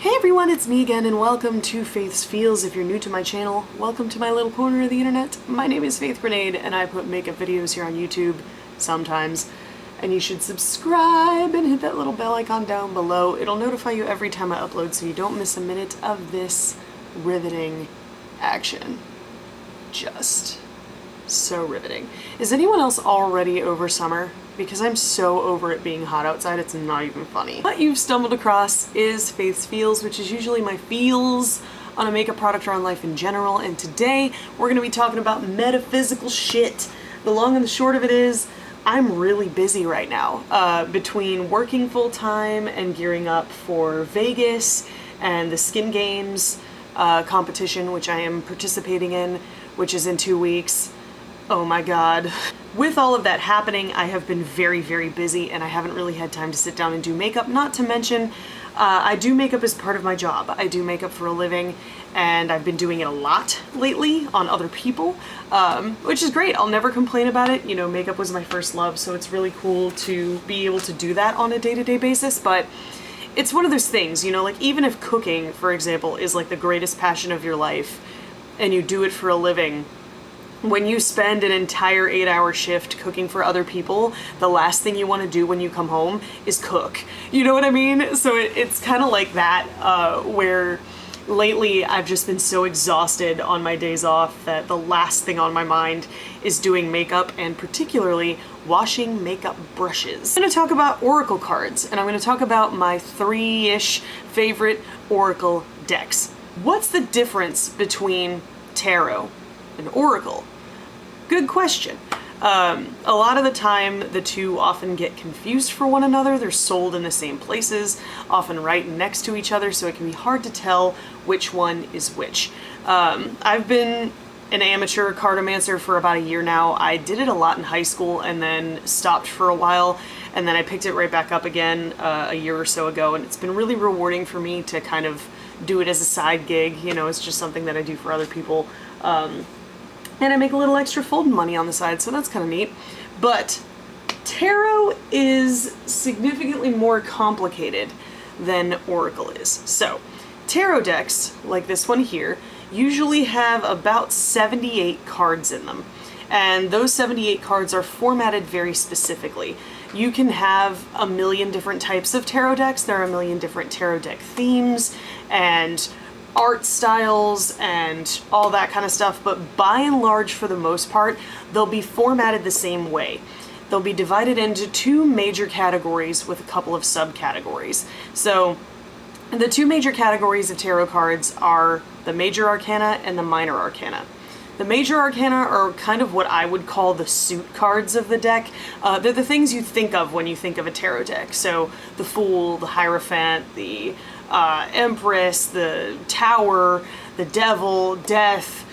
Hey everyone, it's me again and welcome to Faith's Feels. If you're new to my channel, welcome to my little corner of the internet. My name is Faith Grenade and I put makeup videos here on YouTube sometimes. And you should subscribe and hit that little bell icon down below. It'll notify you every time I upload so you don't miss a minute of this riveting action. Just so riveting. Is anyone else already over summer? Because I'm so over it being hot outside, it's not even funny. What you've stumbled across is Faith's Feels, which is usually my feels on a makeup product or on life in general, and today we're going to be talking about metaphysical shit. The long and the short of it is, I'm really busy right now, between working full-time and gearing up for Vegas and the Skin Games competition, which I am participating in, which is in 2 weeks. Oh my god. With all of that happening, I have been very, very busy and I haven't really had time to sit down and do makeup. Not to mention, I do makeup as part of my job. I do makeup for a living and I've been doing it a lot lately on other people, which is great. I'll never complain about it. You know, makeup was my first love, so it's really cool to be able to do that on a day-to-day basis, but it's one of those things, you know, like even if cooking, for example, is like the greatest passion of your life and you do it for a living, when you spend an entire 8-hour shift cooking for other people, the last thing you want to do when you come home is cook. You know what I mean? So it's kind of like that, where lately I've just been so exhausted on my days off that the last thing on my mind is doing makeup, and particularly washing makeup brushes. I'm going to talk about Oracle cards, and I'm going to talk about my 3-ish favorite Oracle decks. What's the difference between Tarot and Oracle? Good question. A lot of the time the two often get confused for one another. They're sold in the same places, often right next to each other, so it can be hard to tell which one is which. I've been an amateur cartomancer for about a year now. I did it a lot in high school and then stopped for a while, and then I picked it right back up again a year or so ago, and it's been really rewarding for me to kind of do it as a side gig. You know, it's just something that I do for other people. And I make a little extra folding money on the side, so that's kind of neat. But Tarot is significantly more complicated than Oracle is. So, Tarot decks, like this one here, usually have about 78 cards in them. And those 78 cards are formatted very specifically. You can have a million different types of tarot decks. There are a million different tarot deck themes and art styles and all that kind of stuff, but by and large, for the most part, they'll be formatted the same way. They'll be divided into 2 major categories with a couple of subcategories. So the 2 major categories of tarot cards are the major arcana and the minor arcana. The major arcana are kind of what I would call the suit cards of the deck. They're the things you think of when you think of a tarot deck. So the Fool, the Hierophant, the Empress, the Tower, the Devil, Death,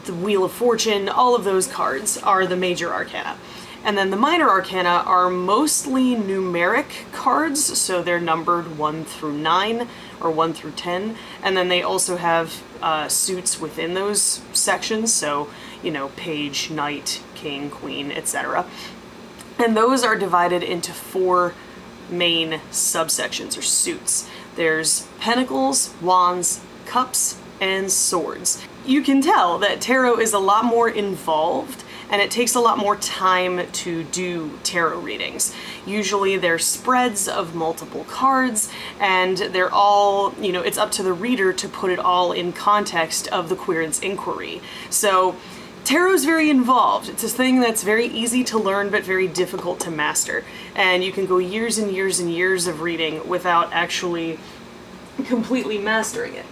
the Wheel of Fortune, all of those cards are the major arcana. And then the minor arcana are mostly numeric cards, so they're numbered 1 through 9 or 1 through 10, and then they also have suits within those sections, so, you know, page, knight, king, queen, etc. And those are divided into 4 main subsections or suits. There's pentacles, wands, cups, and swords. You can tell that tarot is a lot more involved and it takes a lot more time to do tarot readings. Usually they're spreads of multiple cards and they're all, you know, it's up to the reader to put it all in context of the querent's inquiry. So tarot is very involved. It's a thing that's very easy to learn but very difficult to master. And you can go years and years and years of reading without actually completely mastering it.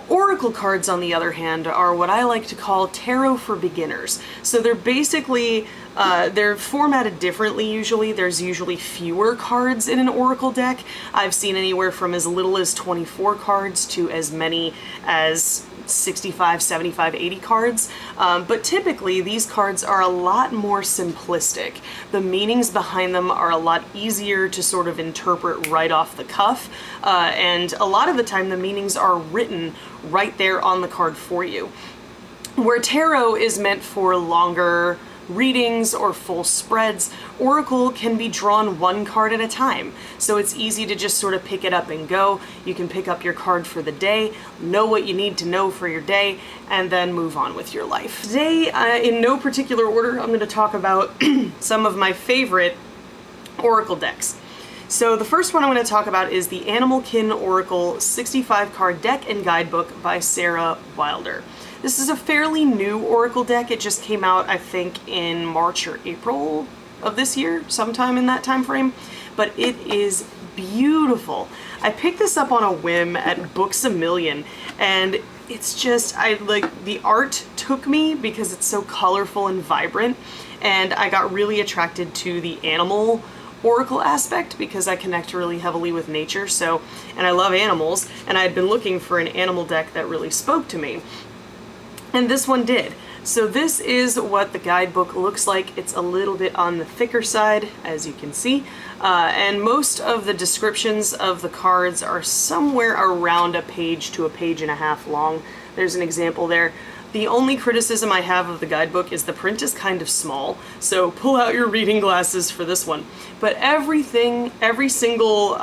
Oracle cards, on the other hand, are what I like to call tarot for beginners. So they're basically, they're formatted differently usually. There's usually fewer cards in an Oracle deck. I've seen anywhere from as little as 24 cards to as many as 65, 75, 80 cards, but typically these cards are a lot more simplistic. The meanings behind them are a lot easier to sort of interpret right off the cuff, and a lot of the time the meanings are written right there on the card for you. Where tarot is meant for longer readings or full spreads, Oracle can be drawn one card at a time. So it's easy to just sort of pick it up and go. You can pick up your card for the day, know what you need to know for your day, and then move on with your life. Today, in no particular order, I'm going to talk about some of my favorite Oracle decks. So the first one I'm going to talk about is the Animalkin Oracle 65 card deck and guidebook by Sarah Wilder. This is a fairly new Oracle deck. It just came out, I think, in March or April of this year, sometime in that time frame, but it is beautiful. I picked this up on a whim at Books A Million, and it's just, the art took me because it's so colorful and vibrant, and I got really attracted to the animal Oracle aspect because I connect really heavily with nature, and I love animals, and I had been looking for an animal deck that really spoke to me. And this one did. So this is what the guidebook looks like. It's a little bit on the thicker side, as you can see, and most of the descriptions of the cards are somewhere around a page to a page and a half long. There's an example there. The only criticism I have of the guidebook is the print is kind of small, so pull out your reading glasses for this one. But every single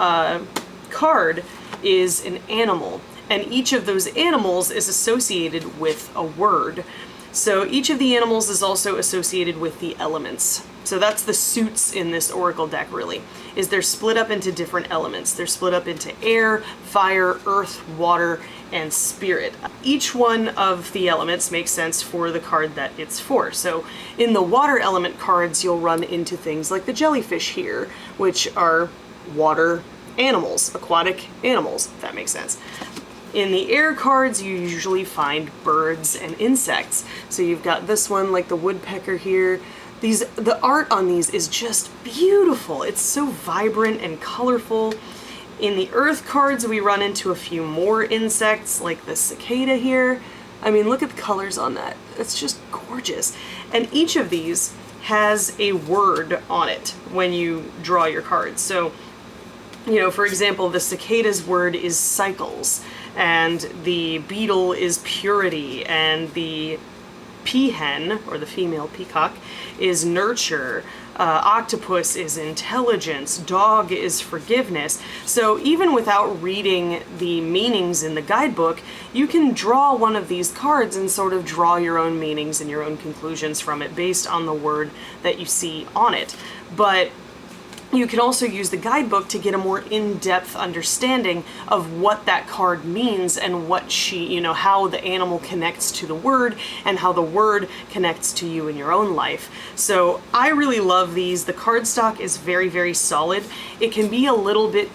card is an animal, and each of those animals is associated with a word. So each of the animals is also associated with the elements. So that's the suits in this Oracle deck, really, is they're split up into different elements. They're split up into air, fire, earth, water, and spirit. Each one of the elements makes sense for the card that it's for. So in the water element cards, you'll run into things like the jellyfish here, which are water animals, aquatic animals, if that makes sense. In the air cards, you usually find birds and insects. So you've got this one, like the woodpecker here. The art on these is just beautiful. It's so vibrant and colorful. In the earth cards, we run into a few more insects, like the cicada here. I mean, look at the colors on that. It's just gorgeous. And each of these has a word on it when you draw your cards. So, for example, the cicada's word is cycles, and the beetle is purity, and the peahen, or the female peacock, is nurture. Octopus is intelligence, dog is forgiveness. So even without reading the meanings in the guidebook, you can draw one of these cards and sort of draw your own meanings and your own conclusions from it based on the word that you see on it. But you can also use the guidebook to get a more in-depth understanding of what that card means and what how the animal connects to the word and how the word connects to you in your own life. So I really love these. The cardstock is very, very solid. It can be a little bit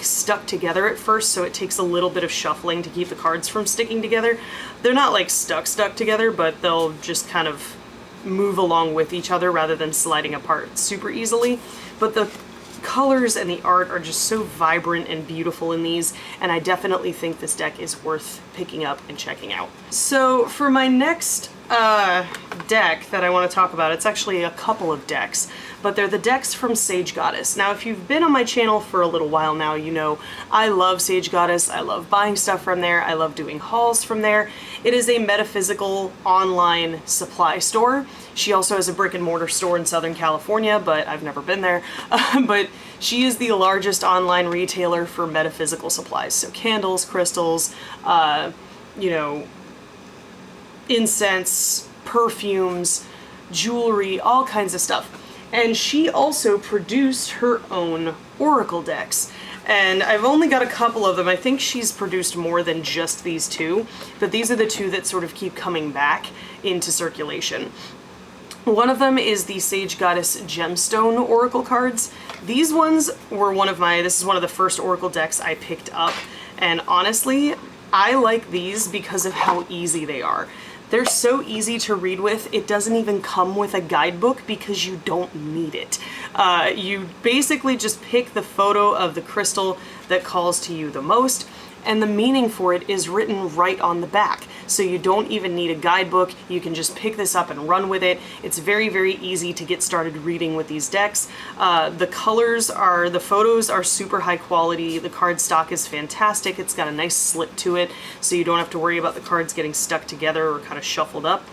stuck together at first, so it takes a little bit of shuffling to keep the cards from sticking together. They're not stuck together, but they'll just kind of move along with each other rather than sliding apart super easily. But the colors and the art are just so vibrant and beautiful in these, and I definitely think this deck is worth picking up and checking out. So for my next deck that I want to talk about, it's actually a couple of decks, but they're the decks from Sage Goddess. Now, if you've been on my channel for a little while now, you know I love Sage Goddess. I love buying stuff from there. I love doing hauls from there. It is a metaphysical online supply store. She also has a brick and mortar store in Southern California, but I've never been there. But she is the largest online retailer for metaphysical supplies. So candles, crystals, incense, perfumes, jewelry, all kinds of stuff. And she also produced her own Oracle decks. And I've only got a couple of them. I think she's produced more than just these two, but these are the two that sort of keep coming back into circulation. One of them is the Sage Goddess Gemstone Oracle cards. These ones were this is one of the first Oracle decks I picked up. And honestly, I like these because of how easy they are. They're so easy to read with, it doesn't even come with a guidebook because you don't need it. You basically just pick the photo of the crystal that calls to you the most, and the meaning for it is written right on the back. So you don't even need a guidebook, you can just pick this up and run with it. It's very, very easy to get started reading with these decks. The photos are super high quality, the card stock is fantastic, it's got a nice slip to it, so you don't have to worry about the cards getting stuck together or kind of shuffled up.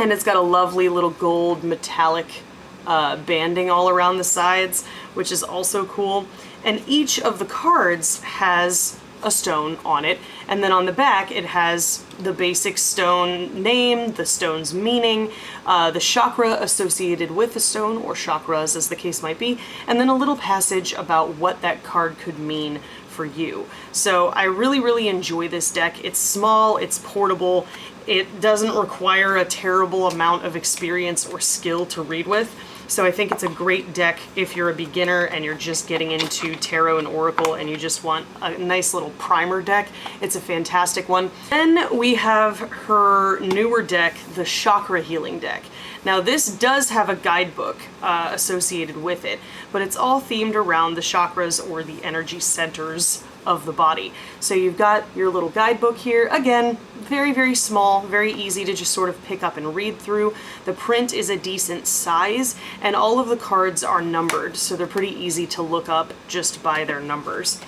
And it's got a lovely little gold metallic banding all around the sides, which is also cool. And each of the cards has a stone on it, and then on the back it has the basic stone name, the stone's meaning, the chakra associated with the stone, or chakras as the case might be, and then a little passage about what that card could mean for you. So I really enjoy this deck. It's small, it's portable, it doesn't require a terrible amount of experience or skill to read with. So I think it's a great deck if you're a beginner and you're just getting into Tarot and Oracle and you just want a nice little primer deck. It's a fantastic one. Then we have her newer deck, the Chakra Healing deck. Now this does have a guidebook associated with it, but it's all themed around the chakras, or the energy centers of the body. So you've got your little guidebook here. Again, very small, very easy to just sort of pick up and read through. The print is a decent size, and all of the cards are numbered, so they're pretty easy to look up just by their numbers.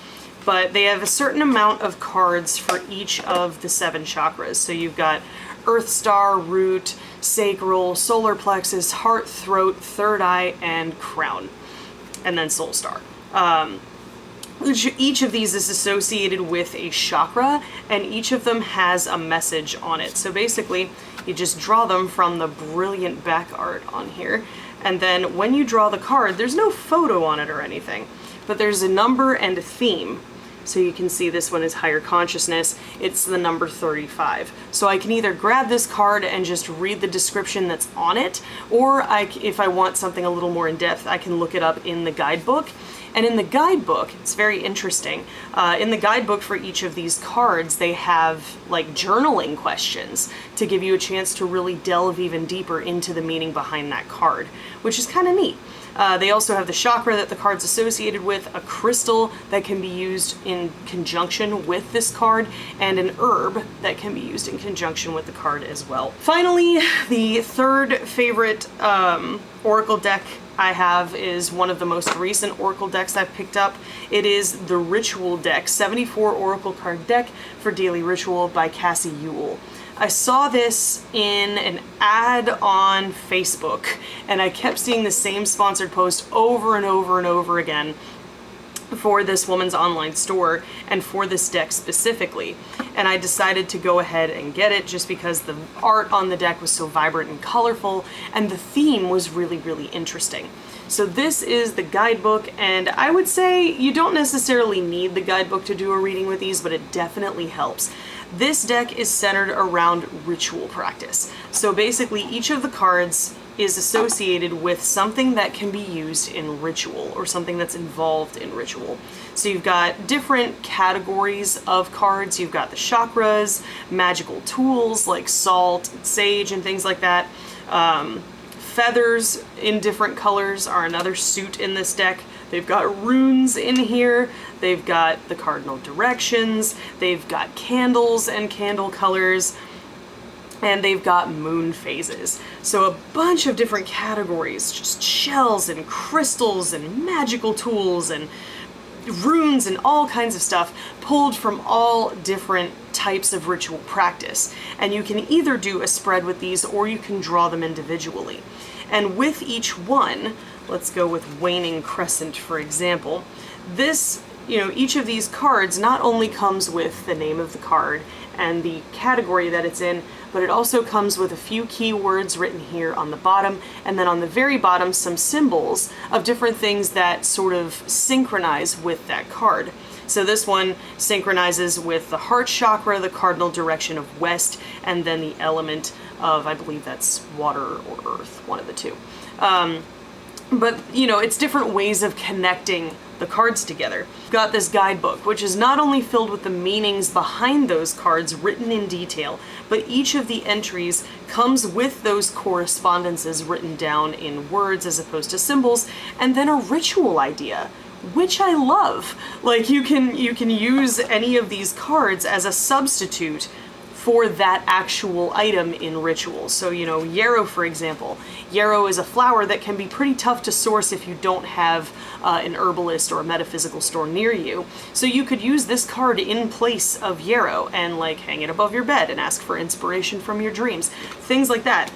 But they have a certain amount of cards for each of the 7 chakras. So you've got Earth Star, Root, Sacral, Solar Plexus, Heart, Throat, Third Eye, and Crown. And then Soul Star. Each of these is associated with a chakra, and each of them has a message on it. So basically, you just draw them from the brilliant back art on here, and then when you draw the card, there's no photo on it or anything, but there's a number and a theme. So you can see this one is Higher Consciousness. It's the number 35. So I can either grab this card and just read the description that's on it, or if I want something a little more in depth, I can look it up in the guidebook. And in the guidebook, it's very interesting. In the guidebook for each of these cards, they have like journaling questions to give you a chance to really delve even deeper into the meaning behind that card, which is kind of neat. They also have the chakra that the card's associated with, a crystal that can be used in conjunction with this card, and an herb that can be used in conjunction with the card as well. Finally, the third favorite Oracle deck I have is one of the most recent Oracle decks I've picked up. It is the Ritual deck, 74 Oracle card deck for Daily Ritual by Cassie Ewell. I saw this in an ad on Facebook, and I kept seeing the same sponsored post over and over again for this woman's online store and for this deck specifically. And I decided to go ahead and get it just because the art on the deck was so vibrant and colorful, and the theme was really interesting. So this is the guidebook, and I would say you don't necessarily need the guidebook to do a reading with these, but it definitely helps. This deck is centered around ritual practice. So basically each of the cards is associated with something that can be used in ritual, or something that's involved in ritual. So you've got different categories of cards. You've got the chakras, magical tools like salt, sage, and things like that. Feathers in different colors are another suit in this deck. They've got runes in here, they've got the cardinal directions, they've got candles and candle colors, and they've got moon phases. So a bunch of different categories, just shells and crystals and magical tools and runes and all kinds of stuff pulled from all different types of ritual practice. And you can either do a spread with these, or you can draw them individually. And with each one, let's go with Waning Crescent for example, this, each of these cards not only comes with the name of the card and the category that it's in, but it also comes with a few keywords written here on the bottom, and then on the very bottom some symbols of different things that sort of synchronize with that card. So this one synchronizes with the heart chakra, the cardinal direction of west, and then the element of, I believe that's water or earth, one of the two. But, it's different ways of connecting the cards together. We've got this guidebook, which is not only filled with the meanings behind those cards written in detail, but each of the entries comes with those correspondences written down in words as opposed to symbols, and then a ritual idea, which I love. Like, you can use any of these cards as a substitute for that actual item in ritual. So, yarrow, for example. Yarrow is a flower that can be pretty tough to source if you don't have an herbalist or a metaphysical store near you. So you could use this card in place of yarrow and hang it above your bed and ask for inspiration from your dreams. Things like that.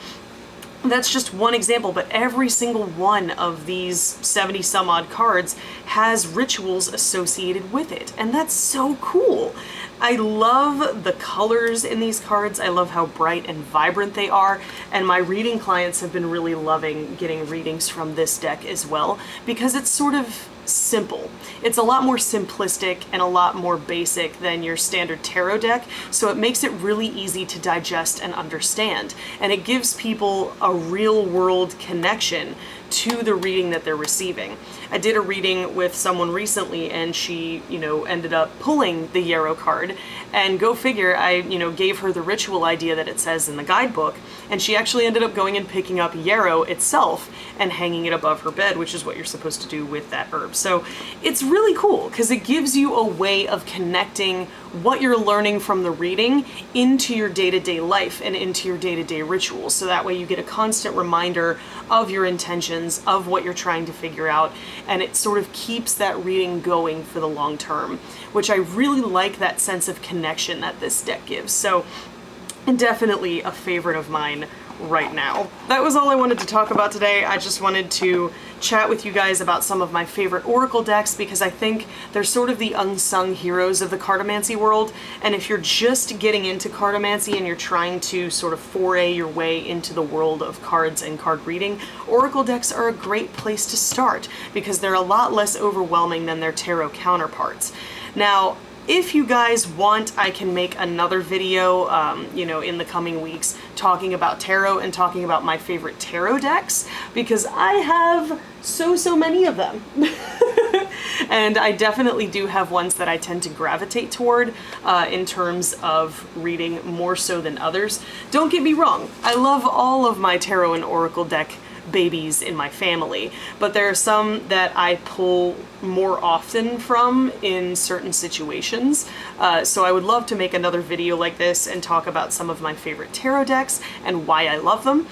That's just one example, but every single one of these 70 some odd cards has rituals associated with it, and that's so cool. I love the colors in these cards. I love how bright and vibrant they are, and my reading clients have been really loving getting readings from this deck as well, because it's sort of simple. It's a lot more simplistic and a lot more basic than your standard tarot deck, so it makes it really easy to digest and understand, and it gives people a real world connection to the reading that they're receiving. I did a reading with someone recently, and she, ended up pulling the Yarrow card, and go figure, I, gave her the ritual idea that it says in the guidebook, and she actually ended up going and picking up Yarrow itself and hanging it above her bed, which is what you're supposed to do with that herb. So it's really cool because it gives you a way of connecting what you're learning from the reading into your day-to-day life and into your day-to-day rituals. So that way you get a constant reminder of your intentions, of what you're trying to figure out, and it sort of keeps that reading going for the long term, which I really like that sense of connection that this deck gives. So definitely a favorite of mine right now. That was all I wanted to talk about today. I just wanted to chat with you guys about some of my favorite Oracle decks because I think they're sort of the unsung heroes of the cartomancy world, and if you're just getting into cartomancy and you're trying to sort of foray your way into the world of cards and card reading, Oracle decks are a great place to start because they're a lot less overwhelming than their tarot counterparts. Now, if you guys want, I can make another video, in the coming weeks talking about tarot and talking about my favorite tarot decks because I have so many of them. And I definitely do have ones that I tend to gravitate toward in terms of reading more so than others. Don't get me wrong, I love all of my tarot and oracle deck babies in my family, but there are some that I pull more often from in certain situations. So I would love to make another video like this and talk about some of my favorite tarot decks and why I love them,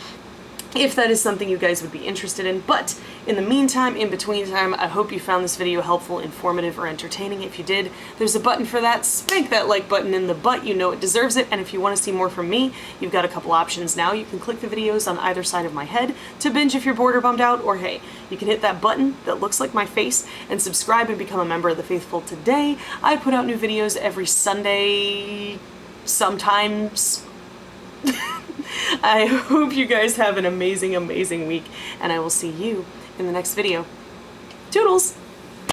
if that is something you guys would be interested in. But in the meantime, in between time, I hope you found this video helpful, informative, or entertaining. If you did, there's a button for that. Spank that like button in the butt, you know it deserves it. And if you want to see more from me, you've got a couple options now. You can click the videos on either side of my head to binge if you're bored or bummed out, or hey, you can hit that button that looks like my face and subscribe and become a member of the Faithful today. I put out new videos every Sunday, sometimes. I hope you guys have an amazing week, and I will see you in the next video. Toodles!